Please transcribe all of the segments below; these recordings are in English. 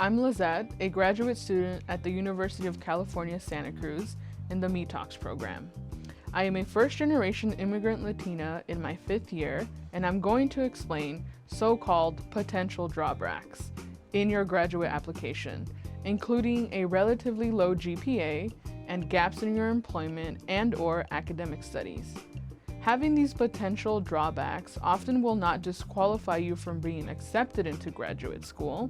I'm Lizette, a graduate student at the University of California, Santa Cruz in the METOX program. I am a first-generation immigrant Latina in my 5th year, and I'm going to explain so-called potential drawbacks in your graduate application, including a relatively low GPA and gaps in your employment and/or academic studies. Having these potential drawbacks often will not disqualify you from being accepted into graduate school,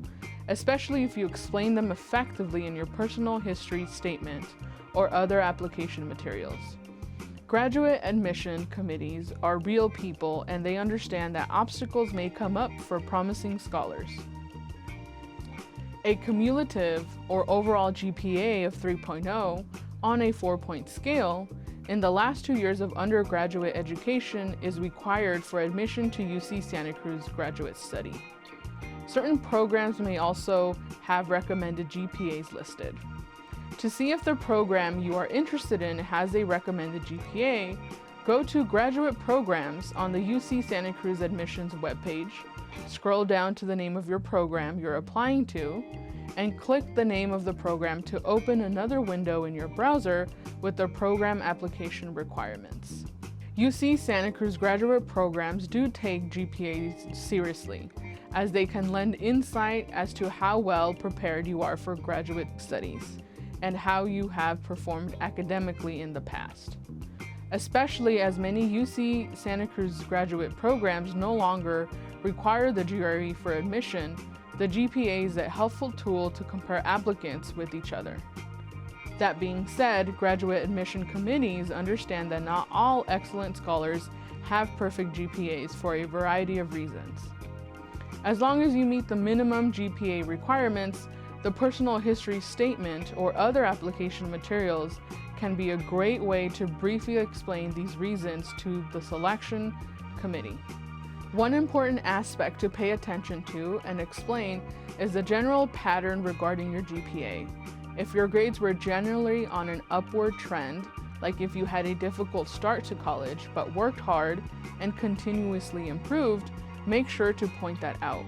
especially if you explain them effectively in your personal history statement or other application materials. Graduate admission committees are real people, and they understand that obstacles may come up for promising scholars. A cumulative or overall GPA of 3.0 on a 4-point scale in the last 2 years of undergraduate education is required for admission to UC Santa Cruz graduate study. Certain programs may also have recommended GPAs listed. To see if the program you are interested in has a recommended GPA, go to Graduate Programs on the UC Santa Cruz admissions webpage, scroll down to the name of your program you're applying to, and click the name of the program to open another window in your browser with the program application requirements. UC Santa Cruz graduate programs do take GPAs seriously, as they can lend insight as to how well prepared you are for graduate studies and how you have performed academically in the past. Especially as many UC Santa Cruz graduate programs no longer require the GRE for admission, the GPA is a helpful tool to compare applicants with each other. That being said, graduate admission committees understand that not all excellent scholars have perfect GPAs for a variety of reasons. As long as you meet the minimum GPA requirements, the personal history statement or other application materials can be a great way to briefly explain these reasons to the selection committee. One important aspect to pay attention to and explain is the general pattern regarding your GPA. If your grades were generally on an upward trend, like if you had a difficult start to college but worked hard and continuously improved, make sure to point that out.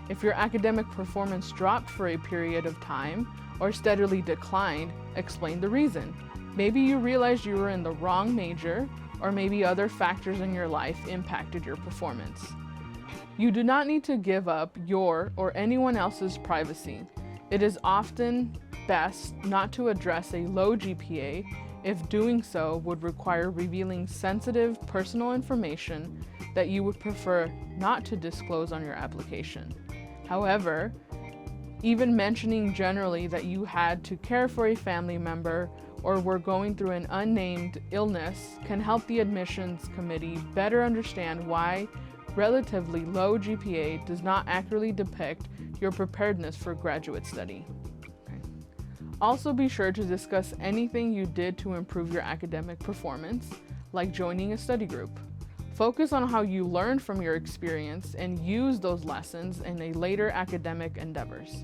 If your academic performance dropped for a period of time or steadily declined, explain the reason. Maybe you realized you were in the wrong major, or maybe other factors in your life impacted your performance. You do not need to give up your or anyone else's privacy. It is often best not to address a low GPA if doing so would require revealing sensitive personal information that you would prefer not to disclose on your application. However, even mentioning generally that you had to care for a family member or were going through an unnamed illness can help the admissions committee better understand why relatively low GPA does not accurately depict your preparedness for graduate study. Also, be sure to discuss anything you did to improve your academic performance, like joining a study group. Focus on how you learned from your experience and use those lessons in a later academic endeavors.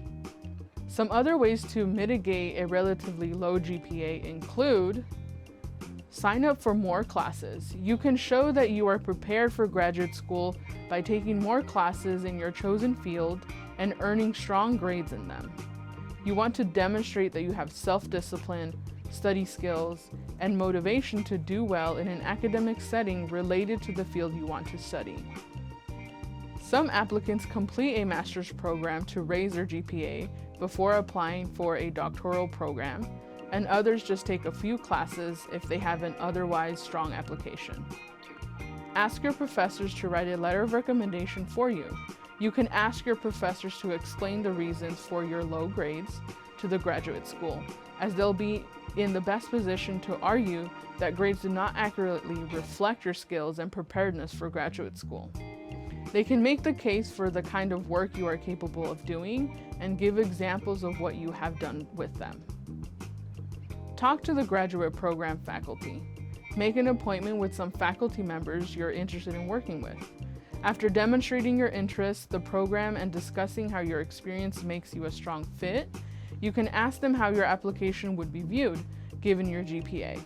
Some other ways to mitigate a relatively low GPA include: sign up for more classes. You can show that you are prepared for graduate school by taking more classes in your chosen field and earning strong grades in them. You want to demonstrate that you have self-discipline, study skills, and motivation to do well in an academic setting related to the field you want to study. Some applicants complete a master's program to raise their GPA before applying for a doctoral program, and others just take a few classes if they have an otherwise strong application. Ask your professors to write a letter of recommendation for you. You can ask your professors to explain the reasons for your low grades to the graduate school, as they'll be in the best position to argue that grades do not accurately reflect your skills and preparedness for graduate school. They can make the case for the kind of work you are capable of doing and give examples of what you have done with them. Talk to the graduate program faculty. Make an appointment with some faculty members you're interested in working with. After demonstrating your interest, the program, and discussing how your experience makes you a strong fit, you can ask them how your application would be viewed, given your GPA.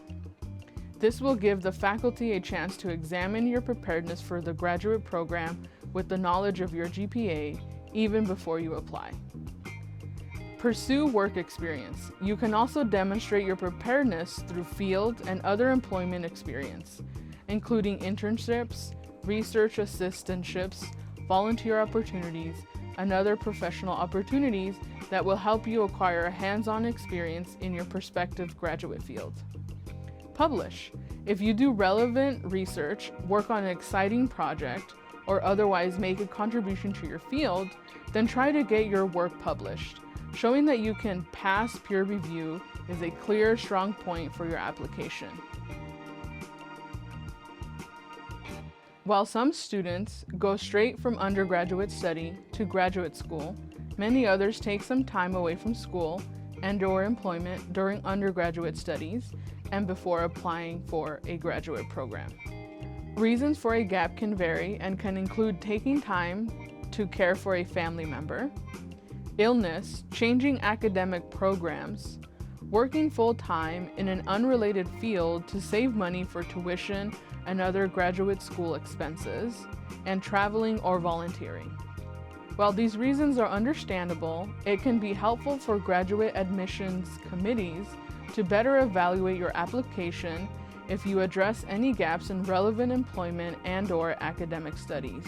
This will give the faculty a chance to examine your preparedness for the graduate program with the knowledge of your GPA even before you apply. Pursue work experience. You can also demonstrate your preparedness through field and other employment experience, including internships, research assistantships, volunteer opportunities, and other professional opportunities that will help you acquire a hands-on experience in your prospective graduate field. Publish. If you do relevant research, work on an exciting project, or otherwise make a contribution to your field, then try to get your work published. Showing that you can pass peer review is a clear, strong point for your application. While some students go straight from undergraduate study to graduate school, many others take some time away from school and/or employment during undergraduate studies and before applying for a graduate program. Reasons for a gap can vary and can include taking time to care for a family member, illness, changing academic programs, working full-time in an unrelated field to save money for tuition and other graduate school expenses, and traveling or volunteering. While these reasons are understandable, it can be helpful for graduate admissions committees to better evaluate your application if you address any gaps in relevant employment and/or academic studies.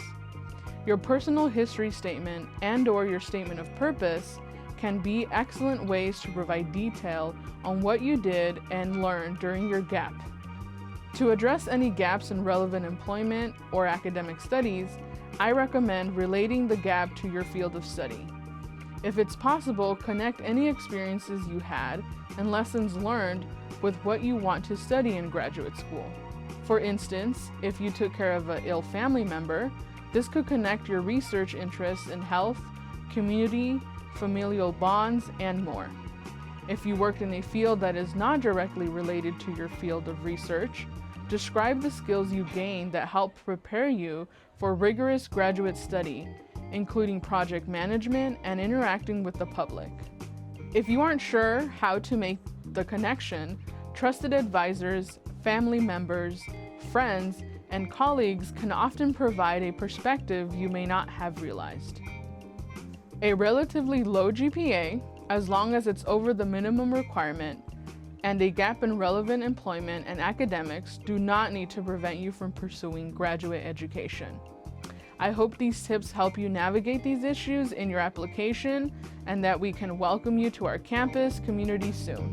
Your personal history statement and/or your statement of purpose can be excellent ways to provide detail on what you did and learned during your gap. To address any gaps in relevant employment or academic studies, I recommend relating the gap to your field of study. If it's possible, connect any experiences you had and lessons learned with what you want to study in graduate school. For instance, if you took care of an ill family member, this could connect your research interests in health, community, familial bonds, and more. If you worked in a field that is not directly related to your field of research, describe the skills you gained that helped prepare you for rigorous graduate study, including project management and interacting with the public. If you aren't sure how to make the connection, trusted advisors, family members, friends, and colleagues can often provide a perspective you may not have realized. A relatively low GPA, as long as it's over the minimum requirement, and a gap in relevant employment and academics do not need to prevent you from pursuing graduate education. I hope these tips help you navigate these issues in your application and that we can welcome you to our campus community soon.